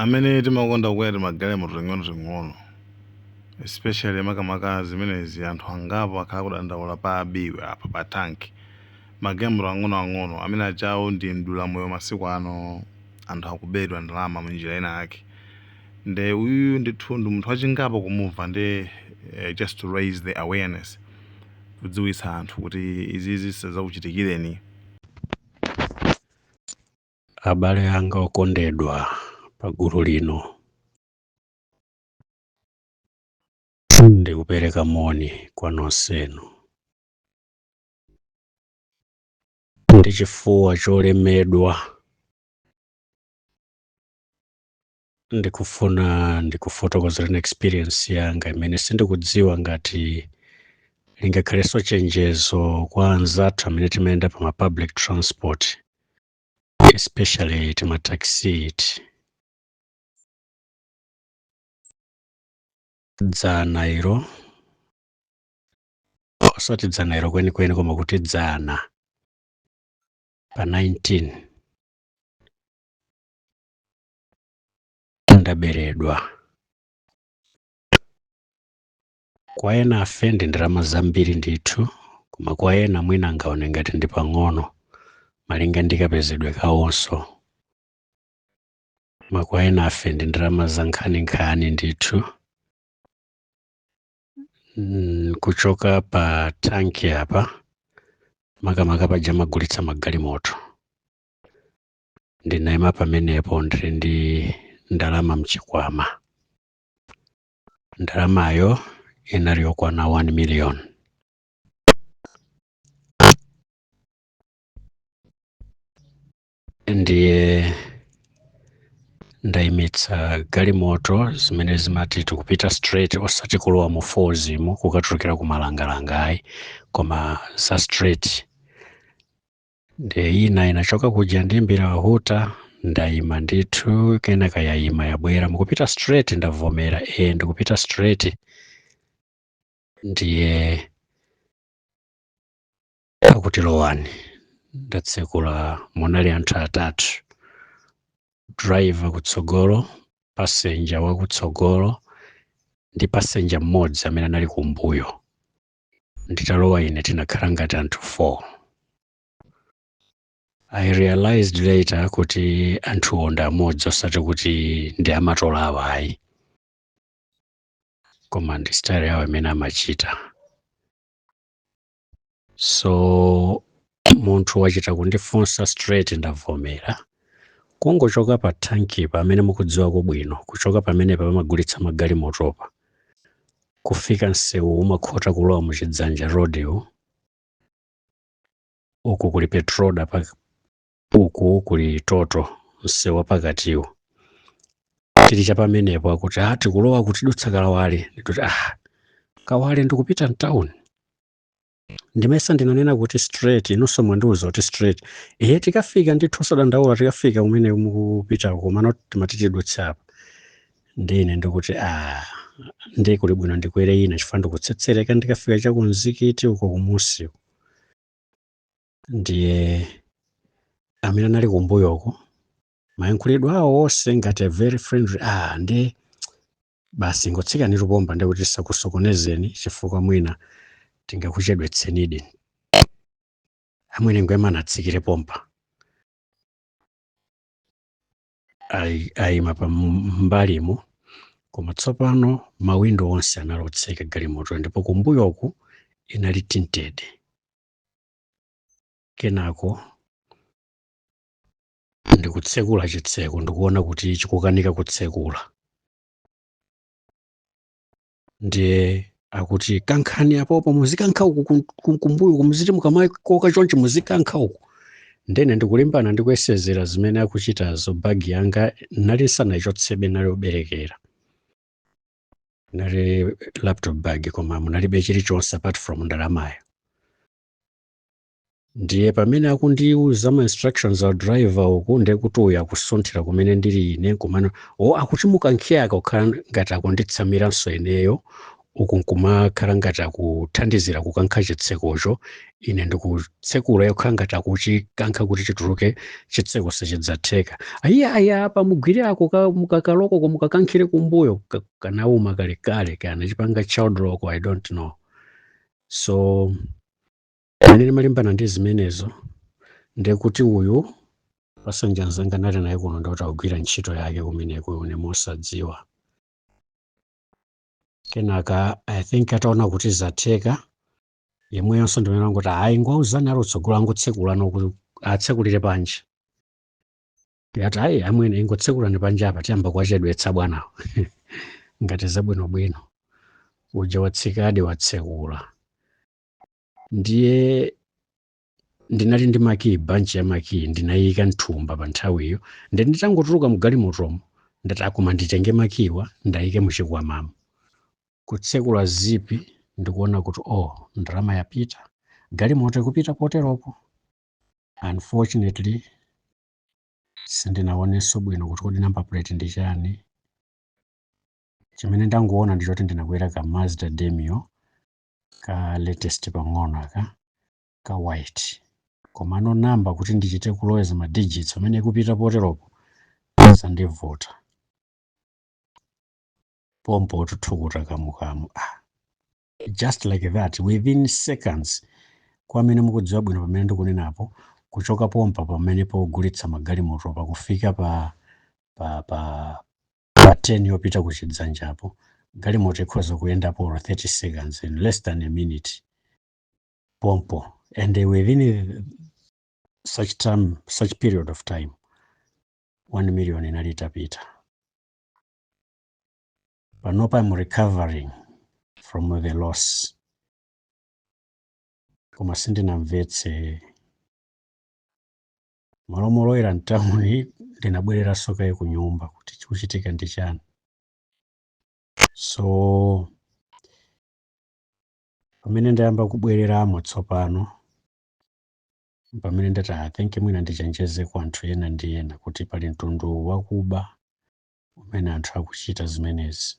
amene timakonda kukwera magalimoto ting'ono especially makamaka zimenezi anthu angapo akhala kudandaula pa abiwe apa pa tanki magalimoto ang'ono amene achawo ndi mdula moyo masiku ano anthu akubedwa ndalama munjira ina yake nde uyu ndithu ndi munthu wachingapo kumumva ndi just to raise the awareness kudziwitsa anthu kuti izizi sizakuchitikireni. Abale anga okondedwa pagulu lino ndikupereka moni kwa nonsenu ndi chifuwa cholemedwa ndikufuna ndikufotokozera experience yanga imene sindikudziwa ngati lingakhalenso chenjezo kwa anzathu amene timayenda pa public transport especially timataxi dzanairo osati dzanairo kwenikweni koma kuti dzana pa 19 ndaberedwa. Kwa ena afe ndi ndalama zambiri ndithu koma kwa ena mwina angaone ngati ndi pang'ono malinga ndikapezedwe kawonso. Koma kwa ena afe ndi ndalama za nkhani ndithu. Kuchoka pa tanki apa makamaka paja magulitsa magalimoto ndinayima pamenepo ndili ndi ndalama mchikwama. Ndalamayo inali yokwana 1 million. Ndiye ndayimitsa galimoto zimene zimati tikupita straight osati kulowa mu fozimu kukatulukira ku malangalangayi koma za straight. Ndiye inachoka kuja ndimbira wahuta ndayima ndithu kenaka yayima yabwera mukupita straight ndavomera ndikupita straight. Ndiye akuti lowani ndatsekula munali anthu atatu, driver kutsogolo, passenger wakutsogolo ndi passenger mmodzi amene anali kumbuyo. Nditalowa ine tinakhala ngati anthu 4. I realized later kuti anthu ndi amodzi osati kuti ndi amatola awayi koma ndi style yawo imene amachita. So munthu wachita kundifunsa straight ndavomera. Kungochoka pa tanki pamene mukudziwa kubwino kuchoka pamene pamagulitsa magalimotopa kufika msewu umakhota kulowa muchidzanja road uku kuli petroda uku kuli toto msewu pakatiwo. Tili cha pamenepo akuti tikulowa kutidutsa Kalawale. Ndikuti Kawale ndikupita mtown. Ndimesa ndinanena kuti straight inonso mwandiuza kuti straight. Tikafika ndithu osadandaula tikafika umene mukupita koma not timatitidutsa apa. Ndine ndikuti ndi kuli bwino ndikwere ina chifukwa ndikutsetsereka ndikafika cha kumzikiti uko kumusi. Ndiye amene anali kumbuyoko mayankhulidwe awo onse ngati very friendly. Ndi basi ngotsika ndi lupomba ndikuti sakusokonezeni chifukwa mwina tingakuchedwetsenidi. Amwene ngwema natsikire pompa. Ayima pa mbalimo koma tsopano mawindo onse analotseka galimoto ndipo kumbuyoku inali tinted. Kenako ndikutsekula chitseko ndikuona kuti chikukanika kutsekula. Ndiye akuti kankhani apopo muzikankha uku kumbuyo kumuziti mukamakoka chonchi muzikankha uku. Ndene ndikulimbana ndikuyesezera zimene akuchitazo bagi yanga nalisana ichotsebe nalioberekera. Nali laptop bag koma munalibe chilichonse apart from ndalamayo. Ndiye pamene akundiuza ma instructions za driver uku ndekuti uya kusunthira kumene ndili ine kumano akuti mukankhiyaka ukhala ngati akunditsamiranso eneyo uku nkumakhala ngati akuthandizira kukankha chitsekocho, ine ndikutsekula yokha ngati akuchikankha kuti chituluke, chitseko sichidzatheka. Aya apa mugwire ako mukakaloko mukakankhire kumbuyo kanawuma kalekale kana chipanga child lock, I don't know. So ine ndimalimbana ndi zimenezo ndekuti uyu pasanja nzanga nali naye kuno ndikuti akugwira ntchito yake kumeneko ine mosadziwa. Kenaka I think ataona kuti zatheka, yemweyonso ndimene kuti hayi ngwauzani ali utsogolo angotsekulano kuti atsekulire panja. Yati hayi amwene ingotsekulani panja apa tiyamba kuwachedwetsa bwanawo. Ngati zabwinobwino. Uja watsikadi watsekula. Ndiye ndinali ndi makiyi, banchi ya makiyi ndinayika nthumba pa nthawiyo, nditangotuluka mgalimotomo ndati akoma nditenge makiyiwa ndayike muchikwamamo. Kutsekula zipi ndikuona kuti ndalama yapita, galimoto ikupita poteropo. Unfortunately sindinaonenso bwino kuti kodi number plate ndi chani. Chimene ndangoona ndichoti ndinakwera ka Mazda Demio ka latest pang'ono ka white. Komano namba kuti ndichite kuloweza ma digits amene ikupita poteropo sandivota. Pompo tuthukuta kamukamu. Just like that, within seconds, kwa amene mukudziwa bwino pamene ndikunenapo, kuchoka pompa pamene pogulitsa magalimoto pakufika pa 10 yopita kuchidzanjapo, galimoto ikhoza kuyendapo 30 seconds, in less than a minute. Pompo. And within such period of time, 1 million inali itapita. Panopa I'm recovering from the loss. Koma sindinamvetse malomoloera ntamuni ndinabwerera soka ku nyumba kuti chikuchitika ndi chani. So pamene ndayamba kubwereramo tsopano, pamene ndati I think mwina ndichenjeze kwa anthu ena ndi ena kuti pali mtundu wakuba umene anthu akuchita zimenezi.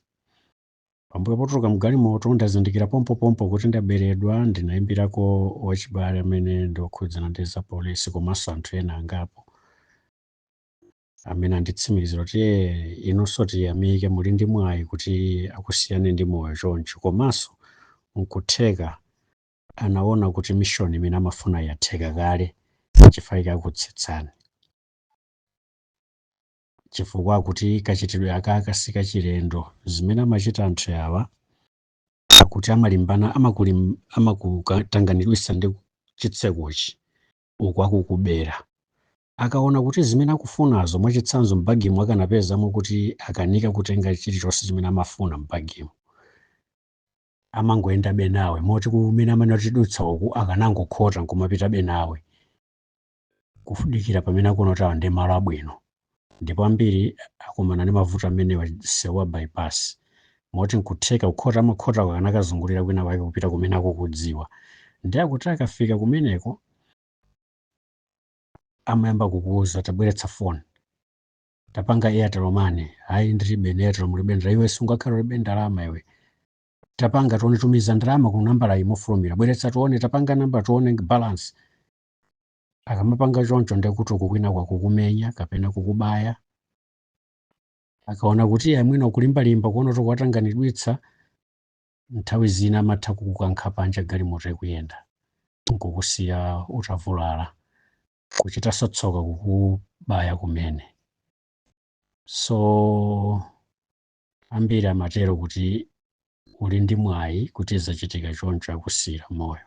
Pambuyo potuluka mgalimoto ndazindikira pompo kuti ndaberedwa, ndinayimbirako wachibale amene ndikukhudzana ndi za polisi komanso anthu ena angapo amene anditsimikizira kuti inunso tiyamike muli ndi mwayi kuti akusiyane ndi moyo choncho, komanso nkutheka anaona kuti mission imene amafuna yatheka kale chifukwa akutsitsani. Chifukwa kuti kachitidwe aka sikachilendo, zimene amachita anthu awa akuti amalimbana amakutanganidwisa ndi chitsekochi uku akukubera. Akaona kuti zimene akufunazo mwachitsanzo m'bagimo akanapezamo kuti akanika kutenga chilichonse chimene amafuna m'bagimo, amangoenda benawe moti kumene amanatidutsa uku akanangokhota nkumapita benawe kufudikira pamene akuona kuti ndi malo abwino. Ndipo ambiri akumana ndi mavuto amene sewa bypass, moti nkutheka kukhota amakhota akanakazungulira kwina kwake kupita kumene akukudziwa. Ndi akuti akafika kumeneko amayamba kukuuza tabweretsa phone, tapanga Airtel money, hayi ndilibe Airtel mulibendera, iwe sungakhala ulibe ndalama iwe, tapanga tione tumiza ndalama ku nambala imofulumira, bweretsa tuone, tapanga namba tuone balance. Akamapanga choncho ndekuti kukwina kwa kukumenya kapena kukubaya. Akaona kuti amwina ukulimbalimba kuona kuti kwatanganidwitsa, nthawi zina amatha kukukankha panja galimoto ikuyenda, nkukusiya utavulala, kuchita sotsoka kukubaya kumene. So ambiri amatero kuti uli ndi mwayi kuti zachitika choncho akusira moyo.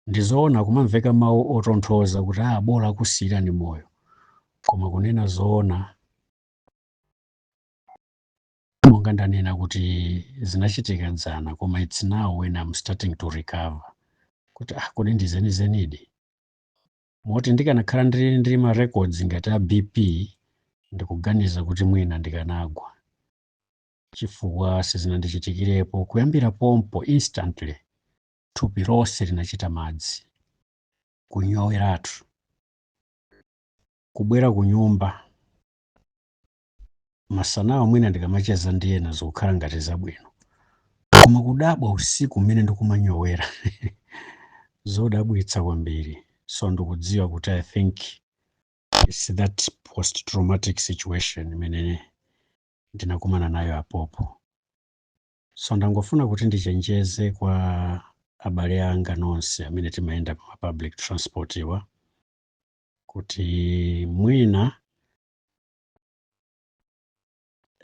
Ndizoona kumamveka mawu otonthoza kuti bora akusira ni moyo, koma kunena zoona monga ndanena kuti zinachitika dzana, koma it's now when I'm starting to recover kuti kodi ndizenizenidi. Moti ndikanakhala ndili ma records ngati a BP ndikuganiza kuti mwina ndikanagwa, chifukwa sizinandichitikirepo. Kuyambira pompo instantly thupi lonse linachita madzi, kunyoweratu, kubwera ku nyumba masanawa mwina ndikamacheza ndi ena zokhala ngati zabwino, koma kudabwa usiku mmene ndikumanyowera zodabwitsa kwambiri. So ndikudziwa kuti I think it's that post traumatic situation imene ndinakumana nayo apopo. So ndangofuna kuti ndichenjeze kwa abale anga nonse amene timayenda pa public transport iwa kuti mwina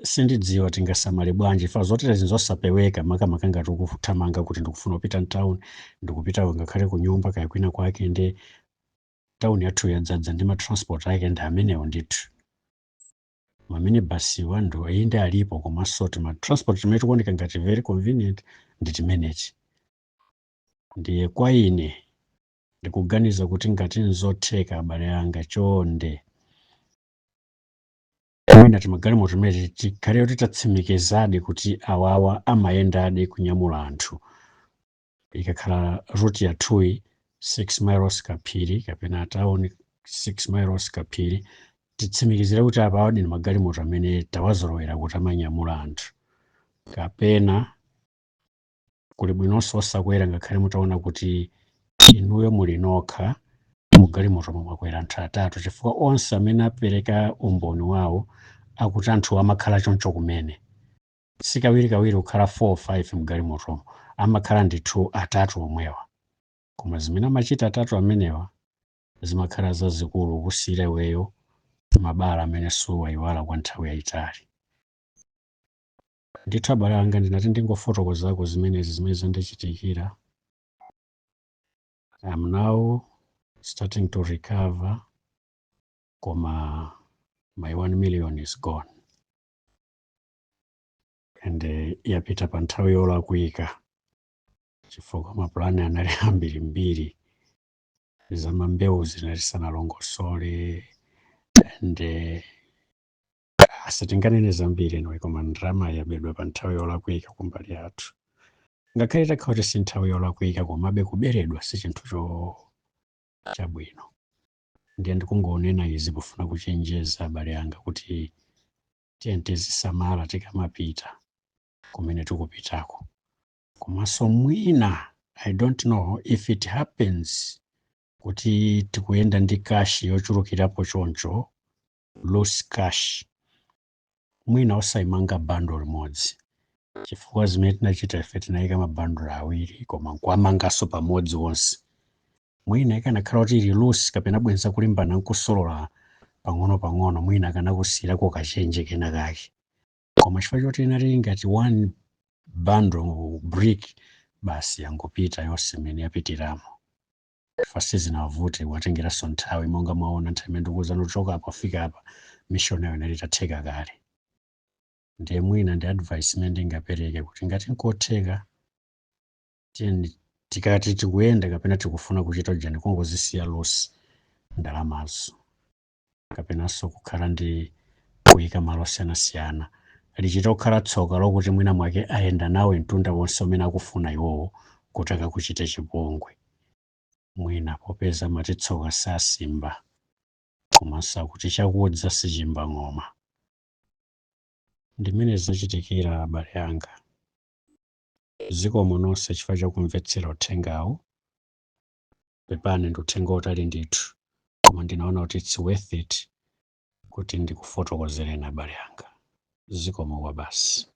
sindidziwa tingasamale bwanji fa zotera zinzosapeweka makamaka ngati ukuthamanga kuti ndikufuna kupita mtown, ndikupita ngakhale ku nyumba kaya kwina kwake, ndi town yathu yadzadza ndi matransport ake ndi amenewo ndithu. Maminibus ndo inde alipo komanso matransport timene tikuoneka ngati very convenient ndi timenechi. Ndiye kwa ine ndikuganiza kuti ngati nzotheka abale anga chonde mwina timagalimoto timene tikhale kuti tatsimikizadi kuti awawa amayendadi kunyamula anthu. Ikakhala route yathuyi 6 miles kaphiri kapena town 6 miles kaphiri, titsimikizire kuti apawa ndi magalimoto amene tawazolowera kuti amanyamula anthu. Kapena kuli bwinonso osakwera ngakhale mutaona kuti inuyo muli nokha mugalimoto mwakwera anthu atatu, chifukwa onse amene apereka umboni wawo akuti anthu amakhala choncho kumene. Sikawirikawiri kukhala 4 or 5 mgalimotomo, amakhala ndithu atatu omwewa. Koma zimene amachita atatu amenewa zimakhala zazikulu kusiyira iweyo mabala amene suwayiwala kwa nthawi yayitali. Ndithu abale anga ndinati ndingofotokozako zimenezi zimene zandichitikira. I'm now starting to recover, koma my 1 million is gone. And yapita pa nthawi yolakwika chifukwa mapulani anali ambirimbiri zama mbewu zinali sanalongosole, and sitinganene zambiri anyway, koma ndrama yabedwa pa nthawi yolakwika kumbali yathu. Ngakhale takhala kuti si nthawi yolakwika komabe kuberedwa si chinthu chabwino. Ndiye ndikungonena izi pofuna kuchenjeza abale anga kuti tiye tizisamala tikamapita kumene tikupitako. Komanso mwina I don't know if it happens kuti tikuyenda ndi cash yochulukirapo choncho, loose cash, mwina osayimanga bundle limodzi, chifukwa zimene tinachita ife tinayika mabundle awiri koma nkuwamanganso pamodzi wonse. Mwina ikanakhala kuti ili loose kapena bwenza kulimbana nkusolola pang'ono mwina akanakusiyirako kachenje kena kake. Koma chifukwa choti inali ngati 1 bundle brick, basi yangopita yonse imene yapitiramo. Fasi zinavute watengeranso nthawi, monga mwaona nthawi imene ndikuwuza kuchoka apa kufika apa mission yayo inali itatheka kale. Ndiye mwina ndi advice imene ndingapereke kuti ngati nkotheka tikati tikuyenda kapena tikufuna kuchita jani kungozisiya loose ndalamazo, kapenanso kukhala ndi kuyika malo osiyanasiyana. Lichita kukhala tsoka lokuti mwina mwake ayenda nawe mtunda wonse umene akufuna iwowo kuti akakuchite chipongwe. Mwina popeza mati tsoka sasimba, komanso kuti chakudza sichimba ng'oma. Ndimene zinachitikira abale anga. Zikomo nonse chifukwa chakumvetsera uthengawu. Pepani ndi uthenga utali ndithu, koma ndinaona kuti it's worth it kuti ndikufotokozereni abale anga. Zikomo kwa basi.